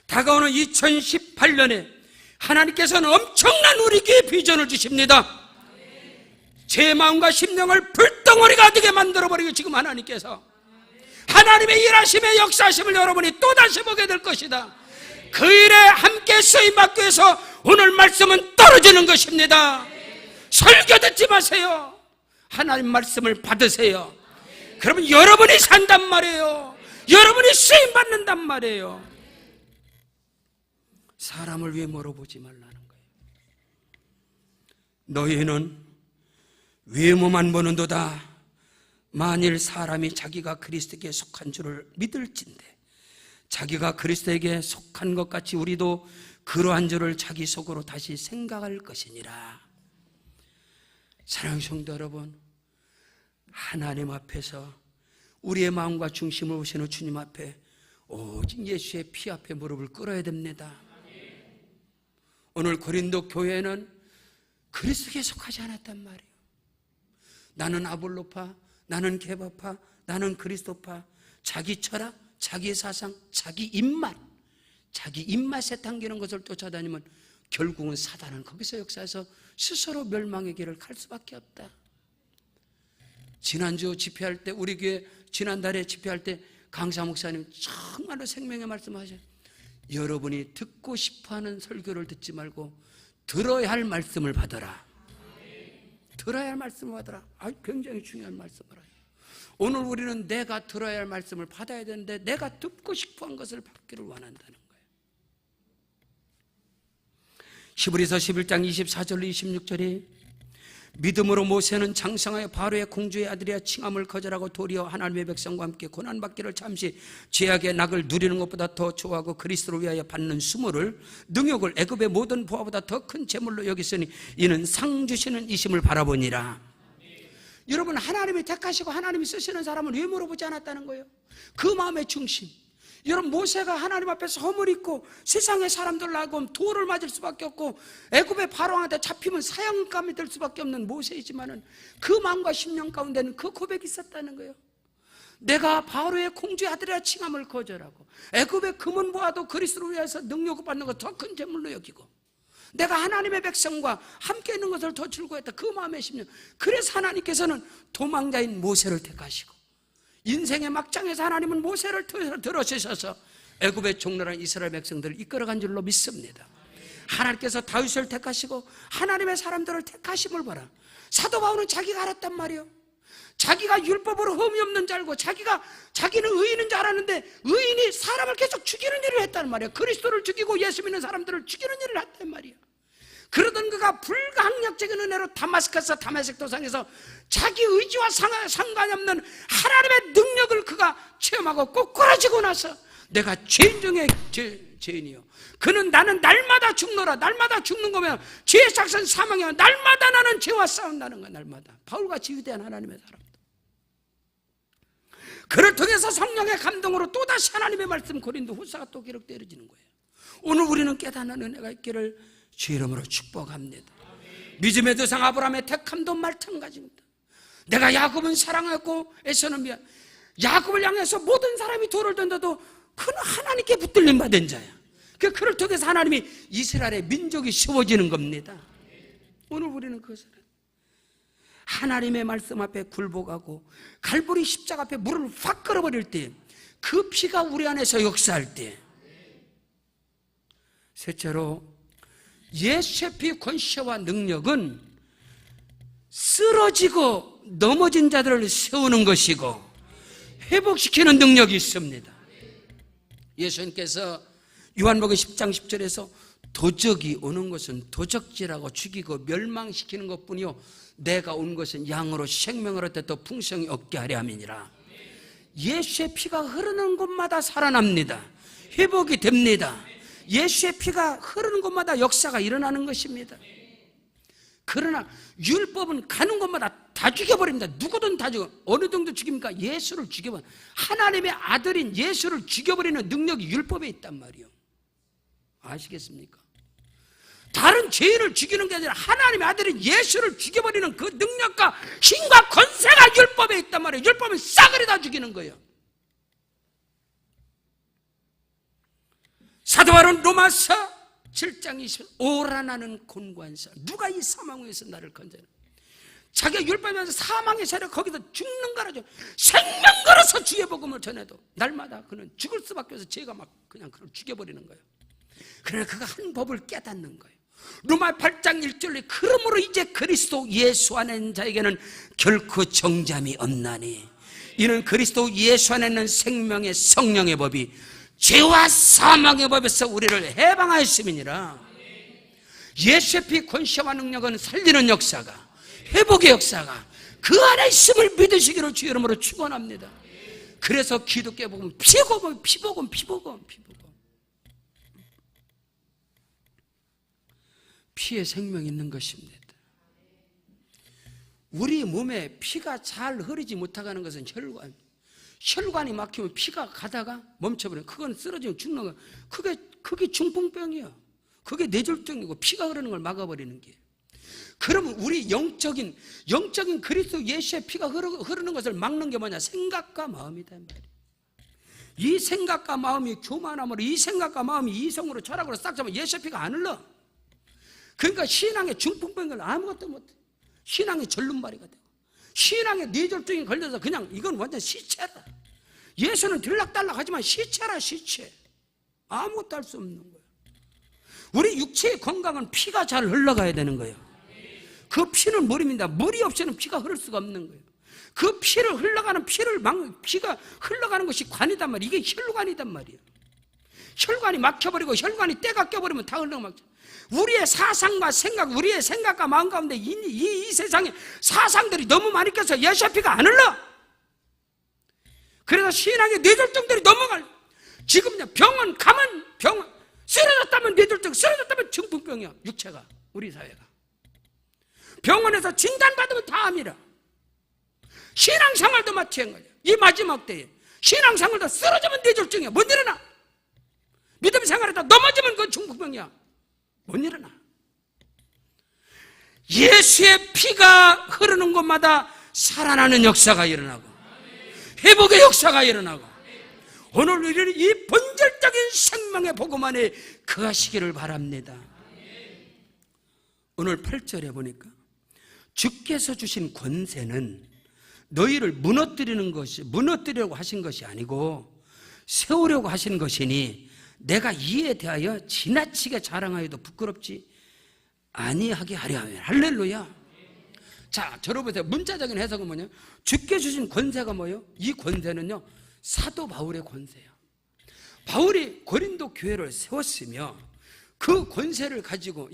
다가오는 2018년에 하나님께서는 엄청난 우리 교회에 비전을 주십니다. 제 마음과 심령을 불덩어리 가득에 만들어버리고 지금 하나님께서 하나님의 일하심의 역사하심을 여러분이 또다시 보게 될 것이다. 그 일에 함께 쓰임받기 위해서 오늘 말씀은 떨어지는 것입니다. 설교 듣지 마세요. 하나님 말씀을 받으세요. 그러면 여러분이 산단 말이에요. 여러분이 쓰임받는단 말이에요. 사람을 위해 물어보지 말라는 거예요. 너희는 외모만 보는도다. 만일 사람이 자기가 그리스도에게 속한 줄을 믿을진대 자기가 그리스도에게 속한 것 같이 우리도 그러한 줄을 자기 속으로 다시 생각할 것이니라. 사랑하는 성도 여러분, 하나님 앞에서 우리의 마음과 중심을 보시는 주님 앞에 오직 예수의 피 앞에 무릎을 꿇어야 됩니다. 오늘 고린도 교회는 그리스도에게 속하지 않았단 말이에요. 나는 아볼로파, 나는 게바파, 나는 그리스도파, 자기 철학, 자기 사상, 자기 입맛에 당기는 것을 쫓아다니면 결국은 사단은 거기서 역사해서 스스로 멸망의 길을 갈 수밖에 없다. 지난주 집회할 때 우리 교회 지난달에 집회할 때 강사 목사님 정말로 생명의 말씀하셔요. 여러분이 듣고 싶어하는 설교를 듣지 말고 들어야 할 말씀을 받아라. 들어야 할 말씀을 받아라. 굉장히 중요한 말씀을 해요. 오늘 우리는 내가 들어야 할 말씀을 받아야 되는데 내가 듣고 싶어한 것을 받기를 원한다는 거예요. 히브리서 11장 24절로 26절에 믿음으로 모세는 장성하여 바로의 공주의 아들이야 칭함을 거절하고 도리어 하나님의 백성과 함께 고난받기를 잠시 죄악의 낙을 누리는 것보다 더 좋아하고 그리스도를 위하여 받는 수모를 능욕을 애굽의 모든 보화보다 더 큰 재물로 여겼으니 이는 상 주시는 이심을 바라보니라. 여러분, 하나님이 택하시고 하나님이 쓰시는 사람은 왜 물어보지 않았다는 거예요? 그 마음의 중심, 여러분, 모세가 하나님 앞에서 허물 있고 세상의 사람들 나고 돌을 맞을 수밖에 없고 애굽의 바로한테 잡히면 사형감이 될 수밖에 없는 모세이지만은 그 마음과 심령 가운데는 그 고백이 있었다는 거예요. 내가 바로의 공주의 아들이라 칭함을 거절하고 애굽의 금은 보아도 그리스도를 위해서 능력을 받는 것 더 큰 재물로 여기고 내가 하나님의 백성과 함께 있는 것을 더 즐거워했다. 그 마음의 심령. 그래서 하나님께서는 도망자인 모세를 택하시고 인생의 막장에서 하나님은 모세를 들어주셔서 애굽의 종로란 이스라엘 백성들을 이끌어간 줄로 믿습니다. 하나님께서 다윗을 택하시고 하나님의 사람들을 택하심을 봐라. 사도 바울은 자기가 알았단 말이에요. 자기가 율법으로 흠이 없는 줄 알고 자기는 의인인 줄 알았는데 의인이 사람을 계속 죽이는 일을 했단 말이에요. 그리스도를 죽이고 예수 믿는 사람들을 죽이는 일을 했단 말이에요. 그러던 그가 불가항력적인 은혜로 다메섹 도상에서 자기 의지와 상관이 없는 하나님의 능력을 그가 체험하고 꼬꾸라지고 나서 내가 죄인 중에 죄인이요, 그는 나는 날마다 죽노라. 날마다 죽는 거면 죄의 삭선 사망이면 날마다 나는 죄와 싸운다는 거야. 날마다. 바울같이 위대한 하나님의 사람, 그를 통해서 성령의 감동으로 또다시 하나님의 말씀 고린도 후서가 또 기록되어지는 거예요. 오늘 우리는 깨닫는 은혜가 있기를 주 이름으로 축복합니다. 믿음의 조상 아브라함의 택함도 마찬가지입니다. 내가 야곱은 사랑하고 에서는 미안. 야곱을 향해서 모든 사람이 돌을 던져도 그는 하나님께 붙들림 받은 자야. 그를 통해서 하나님이 이스라엘의 민족이 세워지는 겁니다. 오늘 우리는 그것을 하나님의 말씀 앞에 굴복하고 갈보리 십자가 앞에 물을 확 끌어버릴 때 그 피가 우리 안에서 역사할 때, 셋째로 예수의 피 권세와 능력은 쓰러지고 넘어진 자들을 세우는 것이고 회복시키는 능력이 있습니다. 예수님께서 요한복음 10장 10절에서 도적이 오는 것은 도적질하고 죽이고 멸망시키는 것뿐이요 내가 온 것은 양으로 생명을 얻되 또 풍성히 얻게 하려 함이니라. 예수의 피가 흐르는 곳마다 살아납니다. 회복이 됩니다. 예수의 피가 흐르는 곳마다 역사가 일어나는 것입니다. 그러나 율법은 가는 곳마다 다 죽여버립니다. 누구든 다 죽여. 어느 정도 죽입니까? 예수를 죽여버려. 하나님의 아들인 예수를 죽여버리는 능력이 율법에 있단 말이에요. 아시겠습니까? 다른 죄인을 죽이는 게 아니라 하나님의 아들인 예수를 죽여버리는 그 능력과 힘과 권세가 율법에 있단 말이에요. 율법은 싸그리 다 죽이는 거예요. 사도 바울은 로마서 7장 20절 오라 나는 곤고한 사 누가 이 사망 위에서 나를 건져라. 자기가 율법에서 사망의 세력 거기서 죽는 거라죠. 생명 걸어서 주의 복음을 전해도 날마다 그는 죽을 수밖에 없어서 죄가 막 그냥 그를 죽여버리는 거예요. 그러나 그가 한 법을 깨닫는 거예요. 로마 8장 1절에 그러므로 이제 그리스도 예수 안에 있는 자에게는 결코 정잠이 없나니 이는 그리스도 예수 안에 있는 생명의 성령의 법이 죄와 사망의 법에서 우리를 해방하였음이니라. 예수의 피 권세와 능력은 살리는 역사가, 회복의 역사가 그 안에 있음을 믿으시기를 주 이름으로 축원합니다. 그래서 기독교에 보면 피복음. 피에 생명이 있는 것입니다. 우리 몸에 피가 잘 흐르지 못하는 것은 혈관이 막히면 피가 가다가 멈춰버려요. 그건 쓰러지면 죽는 거예요. 그게 중풍병이에요. 그게 뇌졸중이고 피가 흐르는 걸 막아버리는 게. 그러면 우리 영적인 그리스도 예수의 피가 흐르는 것을 막는 게 뭐냐? 생각과 마음이다 말이에요. 이 생각과 마음이 교만함으로, 이 생각과 마음이 이성으로 철학으로 싹 잡으면 예수의 피가 안 흘러. 그러니까 신앙의 중풍병을 아무것도 못해. 신앙의 절름발이가 되고 신앙의 뇌졸중이 걸려서 그냥 이건 완전 시체다. 예수는 들락달락 하지만 시체라 시체. 아무것도 할 수 없는 거예요. 우리 육체의 건강은 피가 잘 흘러가야 되는 거예요. 그 피는 물입니다. 물이 없이는 피가 흐를 수가 없는 거예요. 그 피가 흘러가는 것이 관이단 말이에요. 이게 혈관이단 말이에요. 혈관이 막혀버리고 혈관이 때가 껴버리면 다 흘러막혀. 우리의 사상과 생각, 우리의 생각과 마음 가운데 이 세상에 사상들이 너무 많이 껴서 예수의 피가 안 흘러. 그래서 신앙의 뇌졸중들이 넘어갈. 지금 병원 가면 병원, 쓰러졌다면 뇌졸중, 쓰러졌다면 중풍병이야. 육체가, 우리 사회가. 병원에서 진단받으면 다 암이라. 신앙생활도 마찬가지야. 이 마지막 때에 신앙생활도 쓰러지면 뇌졸중이야. 못 일어나. 믿음 생활하다 넘어지면 그건 중풍병이야. 못 일어나. 예수의 피가 흐르는 곳마다 살아나는 역사가 일어나고 회복의 역사가 일어나고 오늘 우리는 이 본질적인 생명의 복음 안에 거하시기를 바랍니다. 오늘 8절에 보니까 주께서 주신 권세는 너희를 무너뜨리려고 하신 것이 아니고 세우려고 하신 것이니 내가 이에 대하여 지나치게 자랑하여도 부끄럽지 아니하게 하려 하면. 할렐루야. 자, 저러보세요. 문자적인 해석은 뭐냐? 주께 주신 권세가 뭐예요? 이 권세는요, 사도 바울의 권세예요. 바울이 고린도 교회를 세웠으며 그 권세를 가지고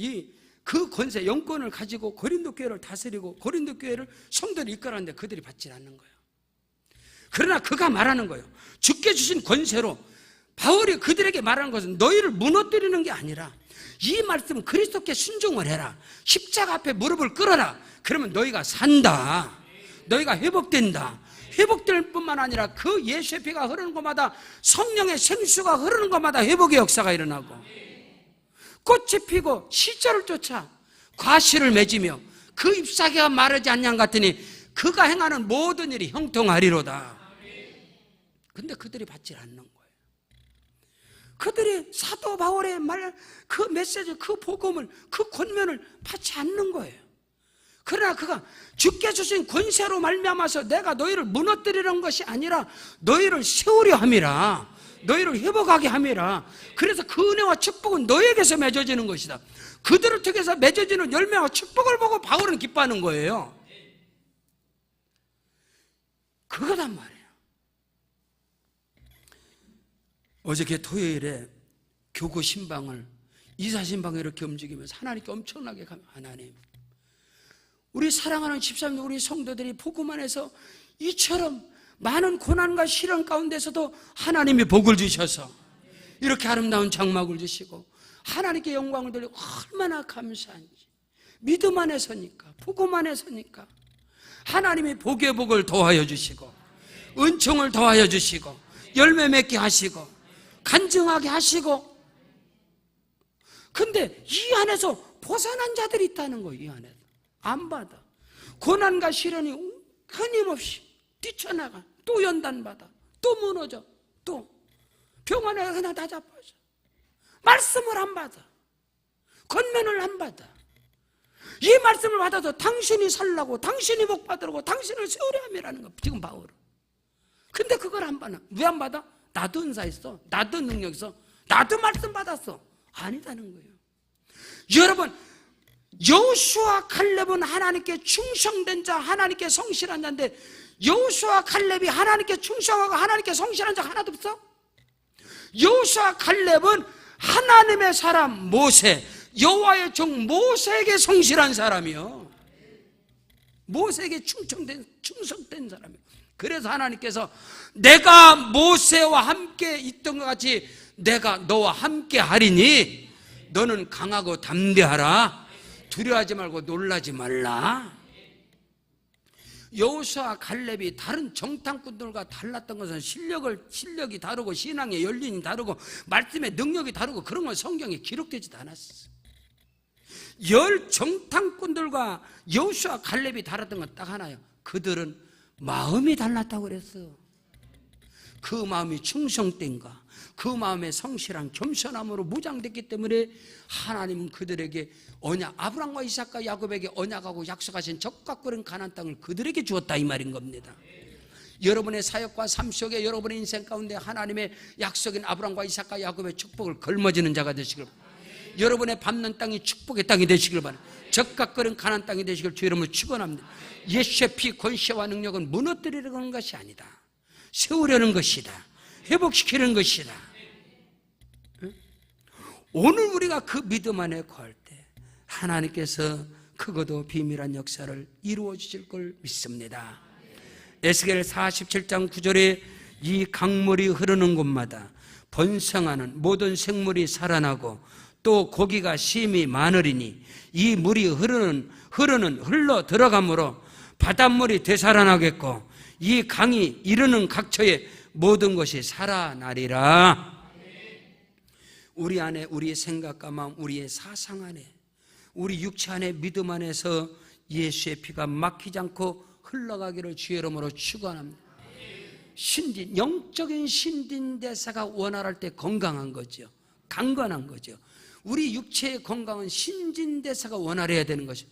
그 권세, 영권을 가지고 고린도 교회를 다스리고 고린도 교회를 성도를 이끌었는데 그들이 받지 않는 거예요. 그러나 그가 말하는 거예요. 주께 주신 권세로 바울이 그들에게 말하는 것은 너희를 무너뜨리는 게 아니라 이 말씀은 그리스도께 순종을 해라. 십자가 앞에 무릎을 꿇어라. 그러면 너희가 산다. 너희가 회복된다. 회복될 뿐만 아니라 그 예수의 피가 흐르는 곳마다 성령의 생수가 흐르는 곳마다 회복의 역사가 일어나고 꽃이 피고 시절을 쫓아 과실을 맺으며 그 잎사귀가 마르지 않냐 같으니 그가 행하는 모든 일이 형통하리로다. 근데 그들이 받지 않는 거예요. 그들이 사도 바울의 말, 그 메시지, 그 복음을, 그 권면을 받지 않는 거예요. 그러나 그가 주께 주신 권세로 말미암아서 내가 너희를 무너뜨리는 것이 아니라 너희를 세우려 함이라. 너희를 회복하게 함이라. 그래서 그 은혜와 축복은 너희에게서 맺어지는 것이다. 그들을 통해서 맺어지는 열매와 축복을 보고 바울은 기뻐하는 거예요. 그거단 말이에요. 어저께 토요일에 교구 신방을 이사 신방을 이렇게 움직이면서 하나님께 엄청나게 가면 하나님, 우리 사랑하는 집사님, 우리 성도들이 복음 안에서 이처럼 많은 고난과 시련 가운데서도 하나님이 복을 주셔서 이렇게 아름다운 장막을 주시고 하나님께 영광을 돌리고 얼마나 감사한지. 믿음 안에서니까, 복음 안에서니까 하나님이 복의 복을 더하여 주시고 은총을 더하여 주시고 열매 맺게 하시고 간증하게 하시고. 근데 이 안에서 벗어난 자들이 있다는 거예요. 이 안에서 안 받아. 고난과 시련이 끊임없이 뛰쳐나가. 또 연단받아. 또 무너져. 또 병원에 그냥 다 자빠져. 말씀을 안 받아. 권면을 안 받아. 이 말씀을 받아도 당신이 살라고, 당신이 복 받으라고, 당신을 세우려 함이라는 거. 지금 바울은. 근데 그걸 안 받아. 왜 안 받아? 나도 은사 있어. 나도 능력 있어. 나도 말씀 받았어. 아니다는 거예요. 여러분, 여호수아 칼렙은 하나님께 충성된 자, 하나님께 성실한 자인데 여호수아 칼렙이 하나님께 충성하고 하나님께 성실한 자가 하나도 없어? 여호수아 칼렙은 하나님의 사람 모세, 여호와의 종 모세에게 성실한 사람이요. 모세에게 충성된 사람이요. 그래서 하나님께서 내가 모세와 함께 있던 것 같이 내가 너와 함께 하리니 너는 강하고 담대하라. 두려워하지 말고 놀라지 말라. 여호수아 갈렙이 다른 정탐꾼들과 달랐던 것은 실력이 다르고 신앙의 연륜이 다르고 말씀의 능력이 다르고 그런 건 성경에 기록되지도 않았어. 열 정탐꾼들과 여호수아 갈렙이 달랐던 건 딱 하나예요. 그들은 마음이 달랐다고 그랬어. 그 마음이 충성된가, 그 마음에 성실한 겸손함으로 무장됐기 때문에 하나님은 그들에게 언약, 아브라함과 이삭과 야곱에게 언약하고 약속하신 적과 끓은 가나안 땅을 그들에게 주었다 이 말인 겁니다. 여러분의 사역과 삶 속에 여러분의 인생 가운데 하나님의 약속인 아브라함과 이삭과 야곱의 축복을 걸머지는 자가 되시길 바랍니다. 여러분의 밟는 땅이 축복의 땅이 되시길 바랍니다. 적과 끓은 가나안 땅이 되시길 주 이름으로 축원합니다. 예수의 피 권세와 능력은 무너뜨리려는 것이 아니다. 세우려는 것이다. 회복시키는 것이다. 오늘 우리가 그 믿음 안에 거할 때 하나님께서 크고도 비밀한 역사를 이루어 주실 걸 믿습니다. 에스겔 47장 9절에 이 강물이 흐르는 곳마다 번성하는 모든 생물이 살아나고 또 고기가 심히 많으리니 이 물이 흘러 들어가므로 바닷물이 되살아나겠고 이 강이 이르는 각처에 모든 것이 살아나리라. 우리 안에 우리의 생각과 마음, 우리의 사상 안에, 우리 육체 안에 믿음 안에서 예수의 피가 막히지 않고 흘러가기를 주의 이름으로 축원합니다. 신진, 영적인 신진대사가 원활할 때 건강한 거죠. 강건한 거죠. 우리 육체의 건강은 신진대사가 원활해야 되는 것이죠.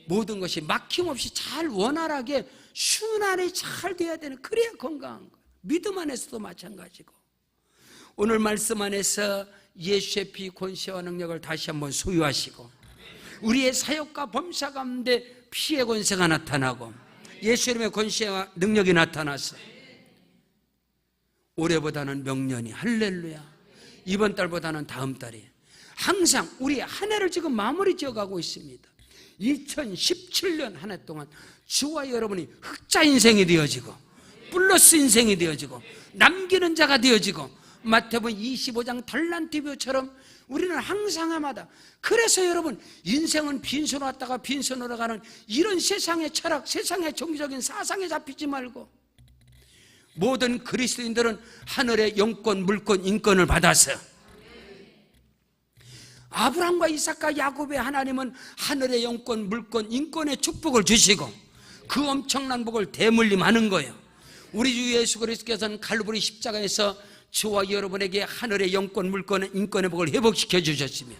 모든 것이 막힘없이 잘 원활하게 순환이 잘 돼야 되는, 그래야 건강한 거예요. 믿음 안에서도 마찬가지고, 오늘 말씀 안에서 예수의 피 권세와 능력을 다시 한번 소유하시고, 우리의 사역과 범사 가운데 피의 권세가 나타나고 예수 이름의 권세와 능력이 나타나서 올해보다는 명년이, 할렐루야, 이번 달보다는 다음 달이, 항상 우리 한 해를 지금 마무리 지어가고 있습니다. 2017년 한 해 동안 주와 여러분이 흑자 인생이 되어지고 플러스 인생이 되어지고 남기는 자가 되어지고, 마태복음 25장 달란트비유처럼 우리는 항상 해마다, 그래서 여러분 인생은 빈손으로 왔다가 빈손으로 가는 이런 세상의 철학, 세상의 종교적인 사상에 잡히지 말고, 모든 그리스도인들은 하늘의 영권, 물권, 인권을 받아서, 아브라함과 이삭과 야곱의 하나님은 하늘의 영권, 물권, 인권의 축복을 주시고 그 엄청난 복을 대물림하는 거예요. 우리 주 예수 그리스도께서는 갈보리 십자가에서 저와 여러분에게 하늘의 영권, 물권, 인권의 복을 회복시켜 주셨으며,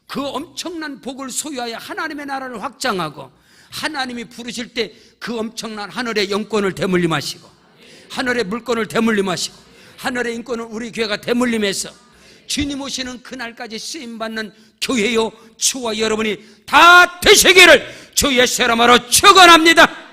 그 엄청난 복을 소유하여 하나님의 나라를 확장하고, 하나님이 부르실 때 그 엄청난 하늘의 영권을 대물림하시고 하늘의 물권을 대물림하시고 하늘의 인권을 우리 교회가 대물림해서 주님 오시는 그날까지 쓰임받는 교회요, 저와 여러분이 다 되시기를 주 예수의 이름으로 축원합니다.